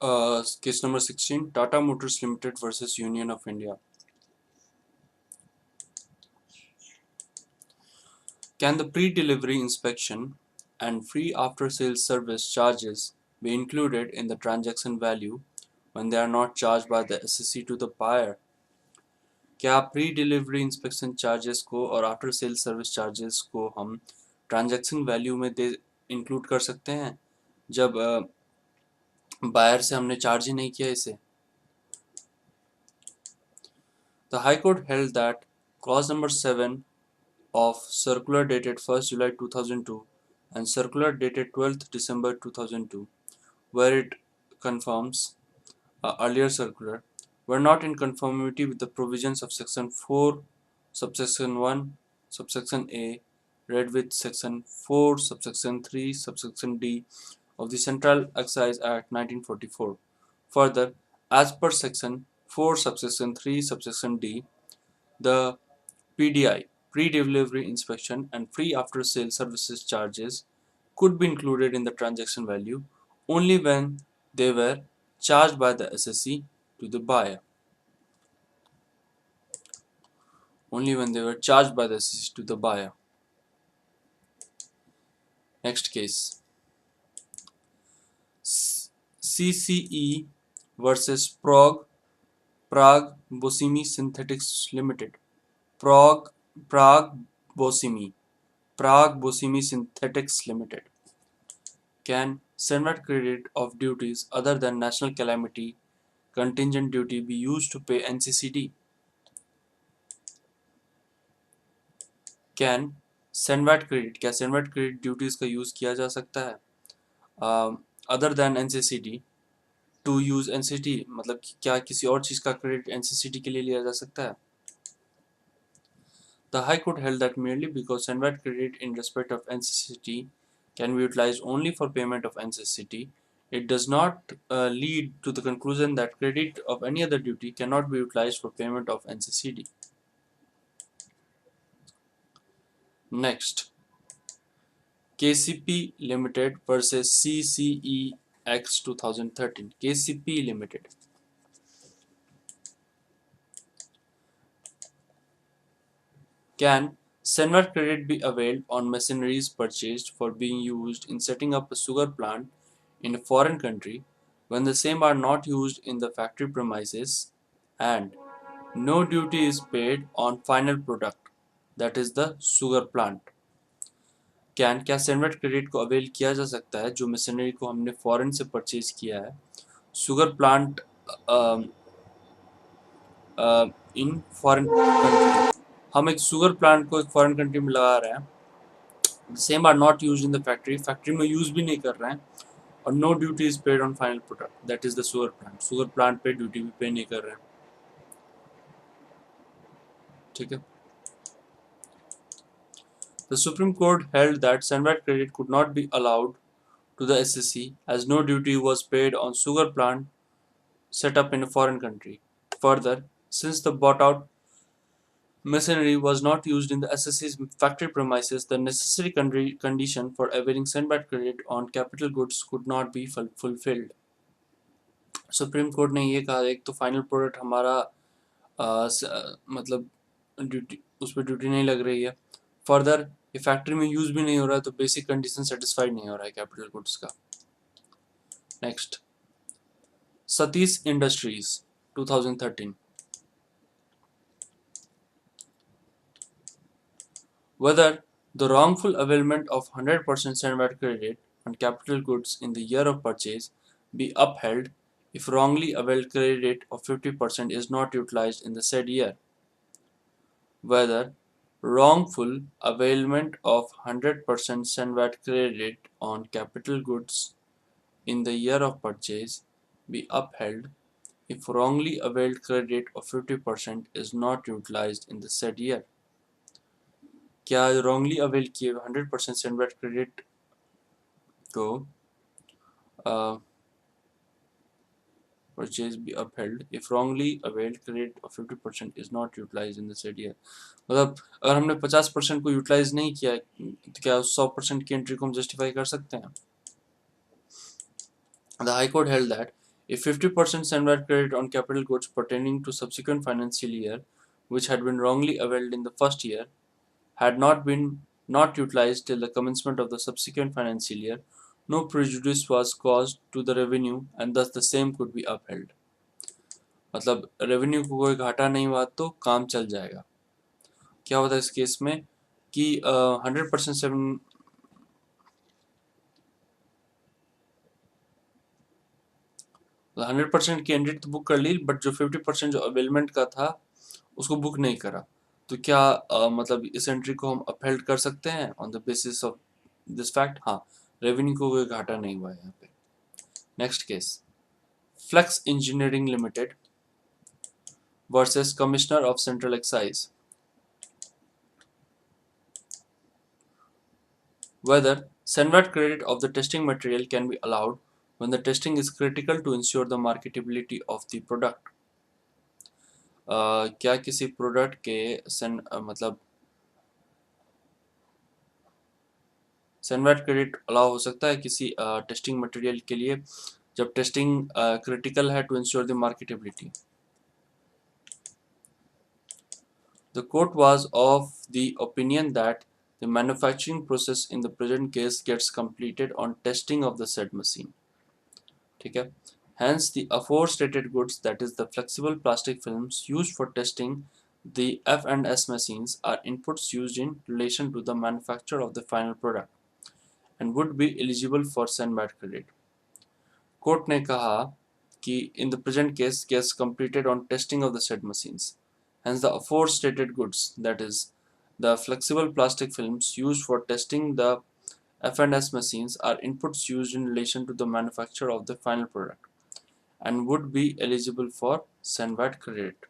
Case number 16, Tata Motors Limited versus Union of India. Can the pre-delivery inspection and free after-sales service charges be included in the transaction value when they are not charged by the SSC to the buyer? क्या pre delivery inspection charges को और after sale service charges को हम transaction value में they include कर सकते हैं जब बायर से हमने चार्ज ही नहीं किया इसे? The High Court held that clause number 7 of circular dated 1st July 2002 and circular dated 12th December 2002, where it confirms earlier circular, were not in conformity with the provisions of section 4 subsection 1 subsection A read with section 4 subsection 3 subsection D of the Central Excise Act 1944. Further, as per section 4 subsection 3 subsection D, the PDI, pre-delivery inspection and free after-sale services charges could be included in the transaction value only when they were charged by the SSC to the buyer. Only when they were charged by the SSC to the buyer. Next case. CCE versus Prague Bosimi Synthetics Limited. Prague Bosimi Synthetics Limited. Can SENVAT credit of duties other than national calamity contingent duty be used to pay NCCD? क्या SENVAT credit duties का use किया जा सकता है other than NCCD to use NCCD? मतलब क्या किसी और चीज का क्रेडिट NCCD के लिए लिया जा सकता है? The High Court held that merely because SENVAT credit in respect of NCCD can be utilized only for payment of NCCD, it does not lead to the conclusion that credit of any other duty cannot be utilized for payment of NCCD. Next, KCP Limited versus CCEX 2013. KCP Limited. Can SENVAT credit be availed on machineries purchased for being used in setting up a sugar plant in a foreign country when the same are not used in the factory premises and no duty is paid on final product, that is the sugar plant? क्या SENVAT credit को avail किया जा सकता है जो machinery को हमने foreign से परचेज किया है sugar plant in foreign country? हम एक सुगर प्लांट को एक फॉरेन कंट्री में लगा रहे हैं, same are not used in the factory में यूज भी नहीं कर रहे हैं और no duty is paid on final product, that is the sugar plant पे ड्यूटी भी पे नहीं कर रहे हैं. ठीक है. The Supreme Court held that SENVAT credit could not be allowed to the SSC as no duty was paid on sugar plant set up in a foreign country. Further, since the bought out machinery was not used in the SSC's factory premises, the necessary condition for availing SENVAT credit on capital goods could not be fulfilled. Supreme court ने ये कहा एक तो final product हमारा मतलब duty उस पर duty नहीं लग रही है. फर्दर ये फैक्ट्री में यूज भी नहीं हो रहा है तो बेसिक कंडीशन सेटिस्फाइड नहीं हो रहा है कैपिटल गुड्स का. Next, Satish industries 2013. Whether the wrongful availment of 100% SENVAT credit on capital goods in the year of purchase be upheld if wrongly availed credit of 50% is not utilized in the said year. Whether wrongful availment of 100% SENVAT credit on capital goods in the year of purchase be upheld if wrongly availed credit of 50% is not utilized in the said year. क्या wrongly avail किए 100% SENVAT credit को purchase be upheld if wrongly availed credit of 50% is not utilized in the said year. मतलब अगर हमने 50% को utilise नहीं किया तो क्या 100% की एंट्री को हम जस्टिफाई कर सकते हैं? The High Court held that If 50% Sandvat credit on capital goods pertaining to subsequent financial year, which had been wrongly availed in the first year, had not utilized till the commencement of the subsequent financial year, no prejudice was caused to the revenue and thus the same could be upheld. मतलब revenue को कोई घाटा नहीं हुआ तो काम चल जाएगा. क्या होता है इस केस में कि 100% 100% की एंट्री तो बुक कर ली, बट जो 50% जो अवेलमेंट का था उसको बुक नहीं करा. तो क्या मतलब इस एंट्री को हम अपहेल्ड कर सकते हैं on the basis of this fact? हाँ, रेवेन्यू को कोई घाटा नहीं हुआ है यहाँ पे. Next case, Flex engineering limited versus commissioner of central excise. Whether Senvat credit of the testing material can be allowed when the testing is critical to ensure the marketability of the product. क्या किसी product के मतलब CENVAT credit allow हो सकता है किसी testing material के लिए जब टेस्टिंग क्रिटिकल है to ensure the marketability. The court was of the opinion that the manufacturing process in the present case gets completed on testing of the said machine. ठीक है. Hence, the aforestated goods, that is the flexible plastic films used for testing the F&S machines, are inputs used in relation to the manufacture of the final product and would be eligible for Senvat credit. Court ने कहा कि in the present case gets completed on testing of the said machines. Hence, the aforestated goods, that is the flexible plastic films used for testing the F&S machines, are inputs used in relation to the manufacture of the final product and would be eligible for Senvat credit.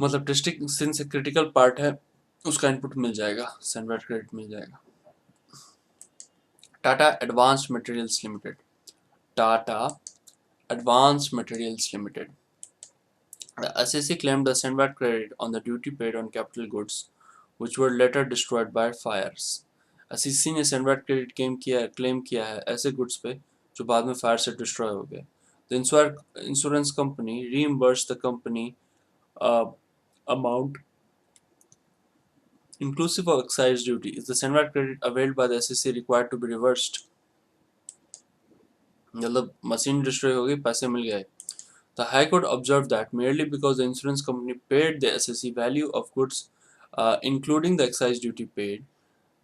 मतलब testing since critical part है उसका input मिल जाएगा, Senvat credit मिल जाएगा. Tata advanced materials limited. Tata advanced materials limited. The SEC claimed the Senvat credit on the duty paid on capital goods, which were later destroyed by fires. SEC ने Senvat credit claim किया है ऐसे goods पे जो बाद में fire से destroy हो गए. The insurance company reimbursed the company amount inclusive of excise duty. Is the Senvat credit availed by the SEC required to be reversed? मतलब मशीन डिस्ट्रॉय हो गई, पैसे मिल गए. The High Court observed that merely because the insurance company paid the SSE value of goods, including the excise duty paid,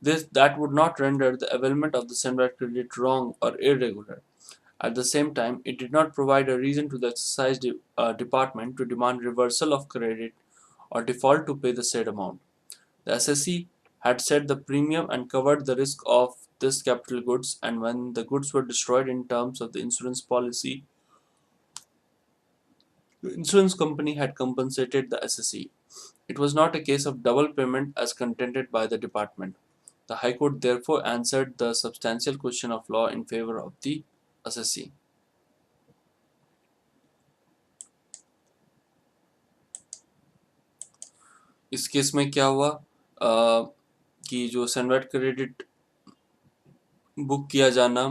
that would not render the availment of the Senvat credit wrong or irregular. At the same time, it did not provide a reason to the excise department to demand reversal of credit or default to pay the said amount. The SSE had set the premium and covered the risk of this capital goods, and when the goods were destroyed in terms of the insurance policy, the insurance company had compensated the SSE. It was not a case of double payment as contended by the department. The High Court therefore answered the substantial question of law in favor of the SSE. इस case में क्या हुआ कि जो Senvat credit book किया जाना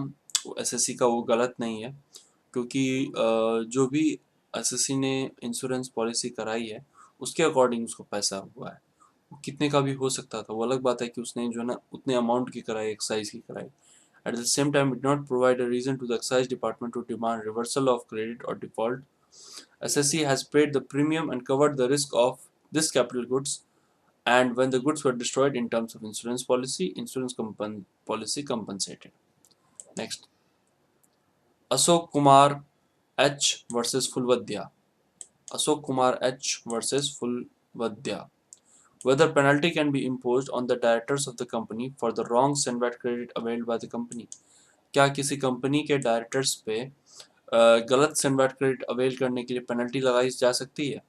SSC का वो गलत नहीं है, क्योंकि जो भी एसएससी ने इंश्योरेंस पॉलिसी कराई है उसके अकॉर्डिंग उसको पैसा हुआ है. वो कितने का भी हो सकता था, वो अलग बात है कि उसने जो है ना उतने अमाउंट की कराई, एक्साइज की कराई. At the same time, it did not provide a reason to the excise department to demand reversal of credit or default. SSC has paid the premium and covered the risk of this capital goods, and when the goods were destroyed in terms of insurance policy, policy compensated. Next, Ashok Kumar H versus Fulvadya. Ashok Kumar H versus Fulvadya. Whether penalty can be imposed on the directors of the company for the wrong Senvat credit availed by the company. क्या किसी company के directors पे गलत Senvat credit avail करने के लिए penalty लगाई जा सकती है?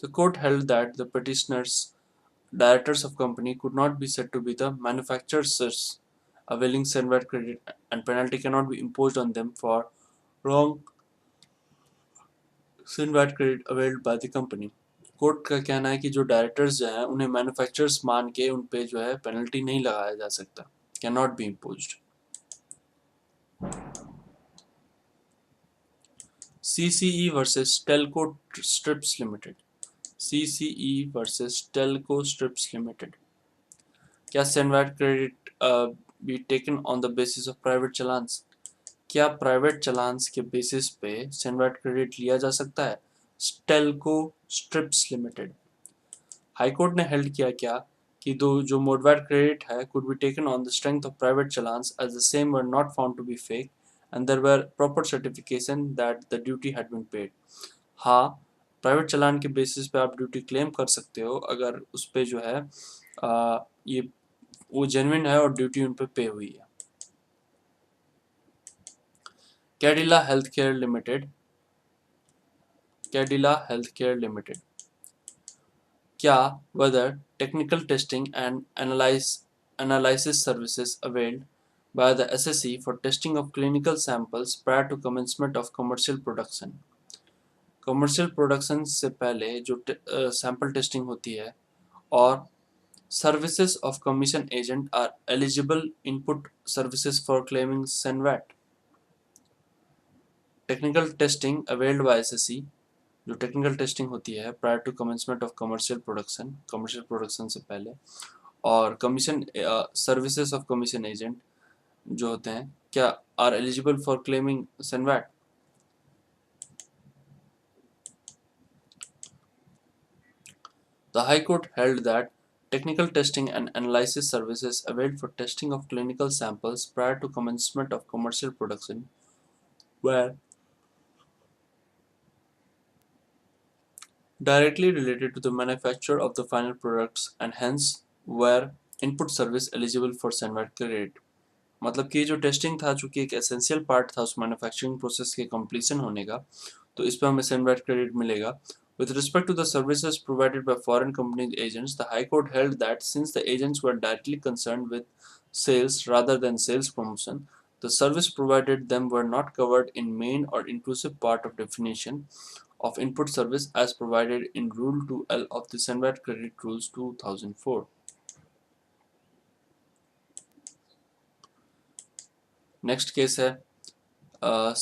The court held that the petitioners, directors of company, could not be said to be the manufacturers availing Senvat credit, and penalty cannot be imposed on them for wrong Senvat credit availed by the company. Court का कहना है कि जो directors जो हैं उन्हें manufacturers मान के उन पे जो है पेनल्टी नहीं लगाया जा सकता, can not be imposed. CCE versus Telco Strips Limited. CCE versus Telco Strips Limited. क्या SendVAT credit be taken on the basis of private challans? क्या प्राइवेट चलान्स के बेसिस पे SendVAT क्रेडिट लिया जा सकता है? Telco Strips Limited. हाईकोर्ट ने held किया क्या कि दो जो मोडवैट क्रेडिट है could be taken on the strength of private challans as the same were not found to be fake and there were proper certification that the duty had been paid. हाँ, private चलान के basis पे आप duty claim कर सकते हो अगर उस पे जो है ये वो जेन्युइन है और ड्यूटी उन पे पे हुई है. Cadila health care limited. Cadila health care limited. क्या whether technical testing and analysis services availed by the SSE for testing of clinical samples prior to commencement of commercial production. Commercial production से पहले जो सैंपल टेस्टिंग होती है और services of commission agent are eligible input services for claiming SendVAT. Technical testing availed by SSE जो technical testing होती है prior to commencement of commercial production से पहले और commission services of commission agent जो होते हैं क्या are eligible for claiming SendVAT. The High Court held that technical testing and analysis services availed for testing of clinical samples prior to commencement of commercial production were directly related to the manufacture of the final products and hence were input service eligible for SendVAT credit. मतलब कि जो testing था चूंकि एक essential part था उस manufacturing process के completion होने का तो इस पर हमें SendVAT क्रेडिट मिलेगा. With respect to the services provided by foreign companies agents, the High Court held that since the agents were directly concerned with sales rather than sales promotion, the service provided them were not covered in main or inclusive part of definition of input service as provided in Rule 2L of the SendVAT Credit Rules 2004. Next case है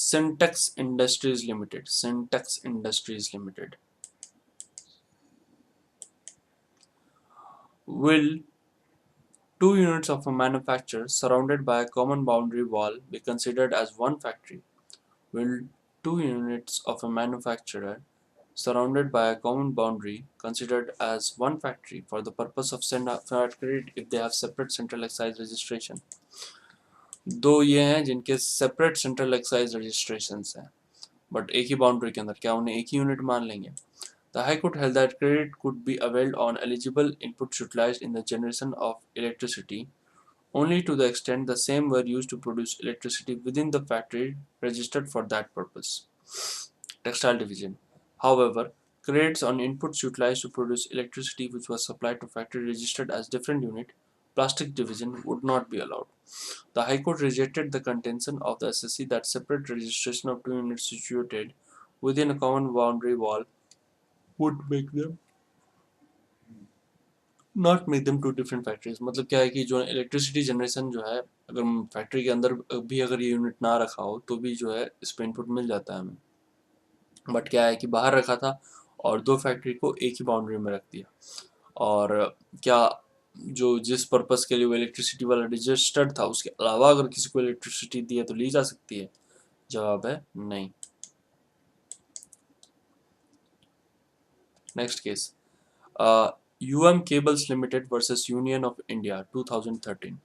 Syntax Industries Limited. Syntax Industries Limited. Will two units of a manufacturer surrounded by a common boundary wall be considered as one factory? Will two units of a manufacturer surrounded by a common boundary considered as one factory for the purpose of SendVAT credit if they have separate central excise registration? दो ये हैं जिनके separate central excise registrations हैं but एक ही boundary के अंदर क्या उन्हें एक ही यूनिट मान लेंगे? The High Court held that credit could be availed on eligible inputs utilized in the generation of electricity only to the extent the same were used to produce electricity within the factory registered for that purpose. Textile division. However, credits on inputs utilized to produce electricity which was supplied to factory registered as different unit, plastic division would not be allowed. The High Court rejected the contention of the SSC that separate registration of two units situated within a common boundary wall would make them not make them two different factories. मतलब क्या है कि जो electricity generation जो है अगर factory के अंदर भी अगर ये यूनिट ना रखा हो तो भी जो है इस पे इनपुट मिल जाता है हमें. बट क्या है कि बाहर रखा था और दो फैक्ट्री को एक ही बाउंड्री में रख दिया. और क्या जो जिस पर्पस के लिए वो इलेक्ट्रिसिटी वाला रजिस्टर्ड था उसके अलावा अगर किसी को इलेक्ट्रिसिटी दी है तो ली जा सकती है? जवाब है नहीं. Next case UM Cables Limited versus Union of India 2013.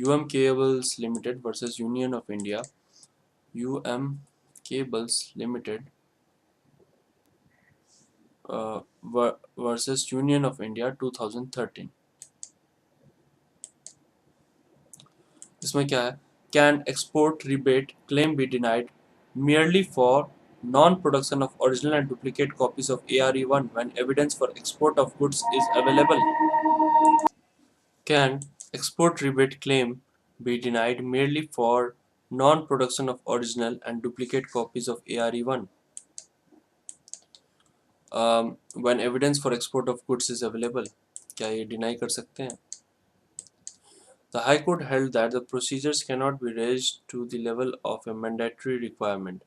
UM Cables Limited versus Union of India. UM Cables Limited versus Union of India 2013. इसमें क्या है? Can export rebate claim be denied merely for non-production of original and duplicate copies of ARE1 when evidence for export of goods is available? Can export rebate claim be denied merely for non-production of original and duplicate copies of ARE1 when evidence for export of goods is available? क्या ये deny कर सकते हैं? The High Court held that the procedures cannot be raised to the level of a mandatory requirement.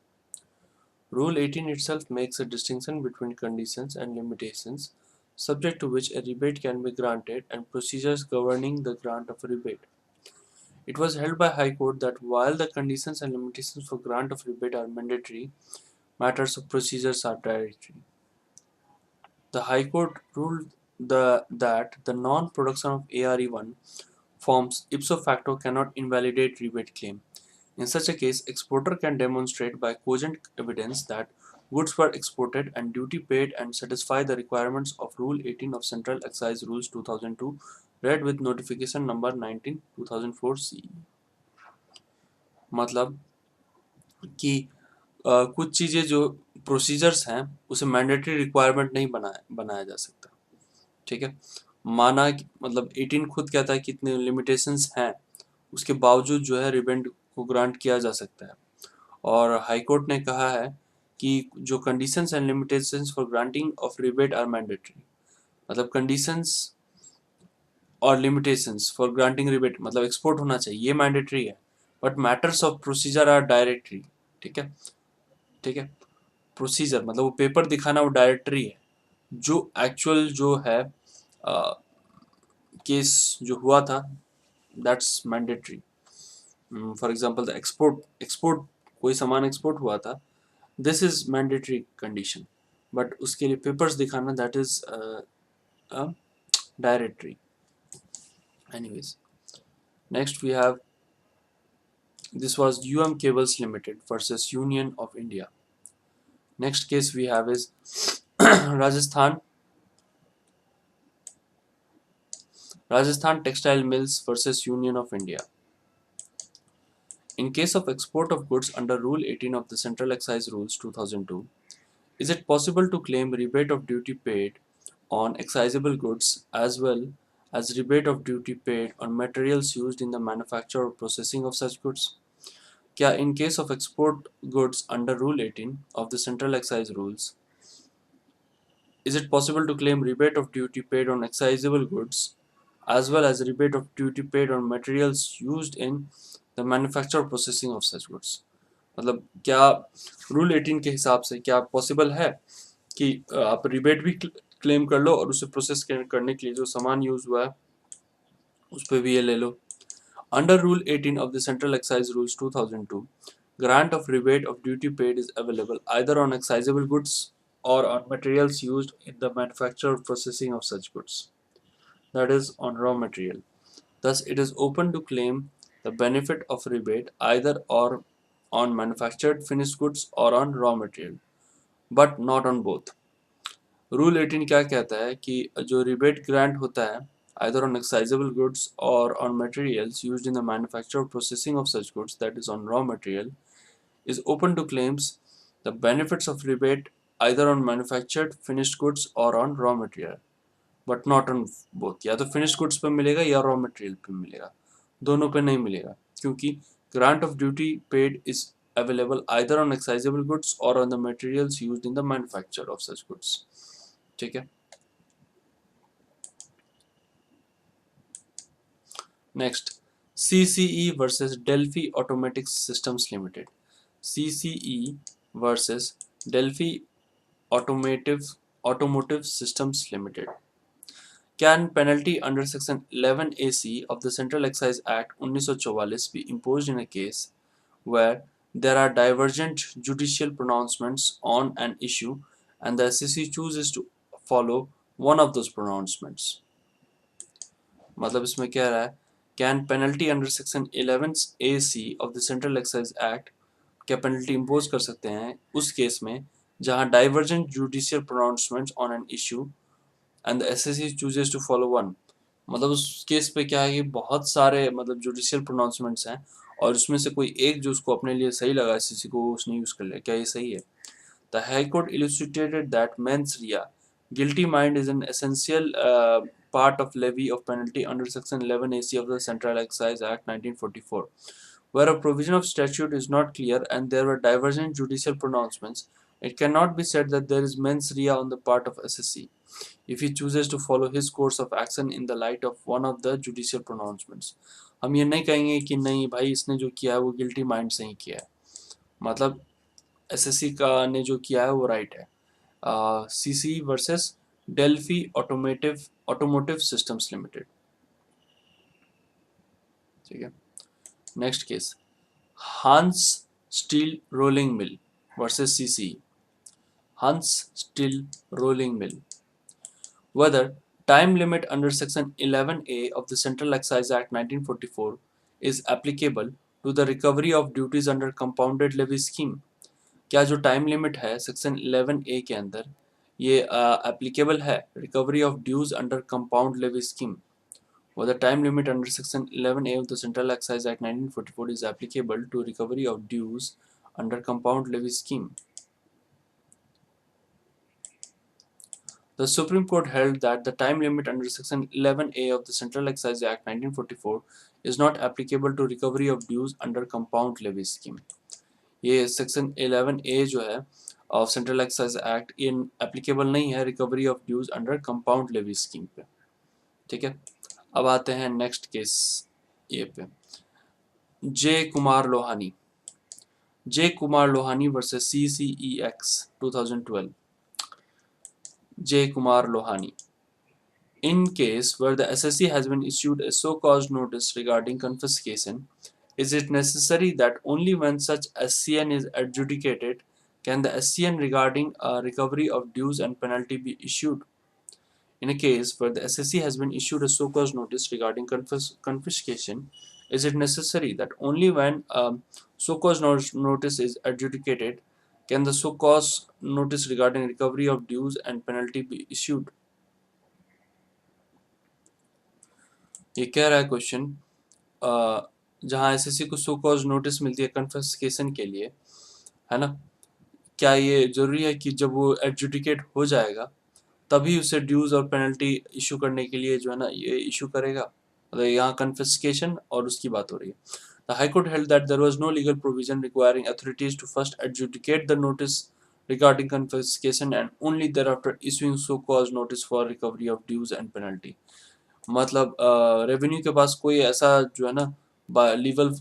Rule 18 itself makes a distinction between conditions and limitations subject to which a rebate can be granted and procedures governing the grant of a rebate. It was held by High Court that while the conditions and limitations for grant of rebate are mandatory, matters of procedures are discretionary. The High Court ruled that the non-production of ARE1 forms ipso facto cannot invalidate rebate claim. In such a case, exporter can demonstrate by cogent evidence that goods were exported and duty paid and satisfy the requirements of Rule 18 of Central Excise Rules 2002, read with notification number 19 2004 CE. मतलब कि कुछ चीज़ें जो procedures हैं उसे mandatory requirement नहीं बनाया जा सकता, ठीक है। माना मतलब 18 खुद कहता है कि इतने लिमिटेशंस हैं, उसके बावजूद जो है रिबेट को ग्रांट किया जा सकता है। और हाई कोर्ट ने कहा है कि जो conditions and limitations for granting of rebate are mandatory, मतलब कंडीशंस और लिमिटेशंस फॉर ग्रांटिंग रिबेट मतलब एक्सपोर्ट होना चाहिए, ये मैंडेटरी है, but matters of procedure are directory, ठीक है, ठीक है। प्रोसीजर मतलब वो पेपर दिखाना वो डायरेक्टरी है, जो एक्चुअल जो है केस जो हुआ था that's mandatory. For example the export कोई सामान एक्सपोर्ट हुआ था, this is mandatory condition, but उसके लिए पेपर्स दिखाना that is directory. Anyways, next we have this was UM Cables Limited versus Union of India. Next case we have is Rajasthan Textile Mills versus Union of India. In case of export of goods under Rule 18 of the Central Excise Rules 2002, is it possible to claim rebate of duty paid on excisable goods as well as rebate of duty paid on materials used in the manufacture or processing of such goods? क्या in case of export goods under Rule 18 of the Central Excise Rules, is it possible to claim rebate of duty paid on excisable goods as well as rebate of duty paid on materials used in the manufacture or processing of such goods? मतलब क्या rule 18 के हिसाब से क्या possible है कि आप rebate भी क्लेम कर लो और उसे प्रोसेस करने के लिए जो सामान यूज हुआ है उस पर भी ये ले लो। Under Rule 18 of the Central Excise Rules 2002, grant of rebate of duty paid is available either on excisable goods or on materials used in the manufacture or processing of such goods, that is, on raw material. Thus, it is open to claim the benefit of rebate either or on manufactured finished goods or on raw material, but not on both. Rule 18 क्या कहता है कि जो rebate grant होता है either on excisable goods or on materials used in the manufacture or processing of such goods, that is on raw material, is open to claims the benefits of rebate either on manufactured finished goods or on raw material, but not on both. या तो finished goods पे मिलेगा या raw material पे मिलेगा, दोनों पे नहीं मिलेगा, क्योंकि grant of duty paid is available either on excisable goods or on the materials used in the manufacture of such goods, ठीक है। Next CCE versus Delphi automatic systems limited. CCE versus Delphi automotive systems limited. Can penalty under section 11 AC of the Central Excise Act 1944 be imposed in a case where there are divergent judicial pronouncements on an issue and the SEC chooses to follow one of those pronouncements? मतलब इसमें क्या रहा है, can penalty under section 11 AC of the central excise act, क्या penalty impose कर सकते हैं उस केस में जहां divergent judicial pronouncements on an issue and the SSC chooses to follow one. मतलब उस केस पे क्या है कि बहुत सारे मतलब जुडिशियल प्रोनाउंसमेंट्स हैं और उसमें से कोई एक जो उसको अपने लिए सही लगा एसएससी को उसने यूज कर लिया, क्या ये सही है? The High Court illustrated that mens rea, guilty mind, is an essential part of levy of penalty under Section 11 AC of the Central Excise Act 1944. Where a provision of statute is not clear and there were divergent judicial pronouncements, it cannot be said that there is mens rea on the part of SSC if he chooses to follow his course of action in the light of one of the judicial pronouncements. हम ये नहीं कहेंगे कि नहीं भाई इसने जो किया है वो गिल्टी माइंड से ही किया है, मतलब एसएससी का ने जो किया है वो राइट है। CC versus Delphi automotive systems limited. ठीक है, next case, Hans steel rolling mill versus CC. Hans steel rolling mill, whether time limit under section 11A of the Central Excise Act 1944 is applicable to the recovery of duties under compounded levy scheme। क्या जो time limit है section 11A के अंदर ये applicable है recovery of dues under compound levy scheme. whether time limit under section 11A of the Central Excise Act 1944 is applicable to recovery of dues under compound levy scheme। The Supreme Court held that the time limit under Section 11A of the Central Excise Act 1944 is not applicable to recovery of dues under compound levy scheme। ये section 11A जो है of central excise act ये applicable नहीं है recovery of dues under compound levy scheme पे। ठीक है, अब आते हैं नेक्स्ट केस ये पे, J Kumar Lohani versus CCEX 2012। J. Kumar Lohani. In case where the SSC has been issued a so-called notice regarding confiscation, is it necessary that only when such SCN is adjudicated can the SCN regarding recovery of dues and penalty be issued? In a case where the SSC has been issued a so-called notice regarding confiscation, is it necessary that only when so-called notice is adjudicated can the so-called notice regarding recovery of dues and penalty be issued? ये कह रहा है question, जहाँ SSC को show cause notice मिलती है confiscation के लिए, है ना, क्या ये जरूरी है कि जब वो एडजुडिकेट हो जाएगा तभी उसे ड्यूज और पेनल्टी इशू करने के लिए जो है ना ये इशू करेगा? मतलब यहाँ कन्फिस्केशन और उसकी बात हो रही है। The High Court held that there was no legal provision requiring authorities to first adjudicate the notice regarding confiscation and only thereafter issuing so-called notice for recovery of dues and penalty। मतलब revenue के पास कोई ऐसा जो है ना legal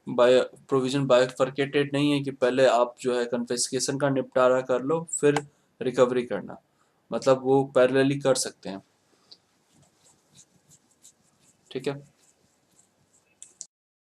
by provision बायफरकेटेड नहीं है कि पहले आप जो है कन्फिस्केशन का निपटारा कर लो फिर रिकवरी करना, मतलब वो पैरेलली कर सकते हैं। ठीक है।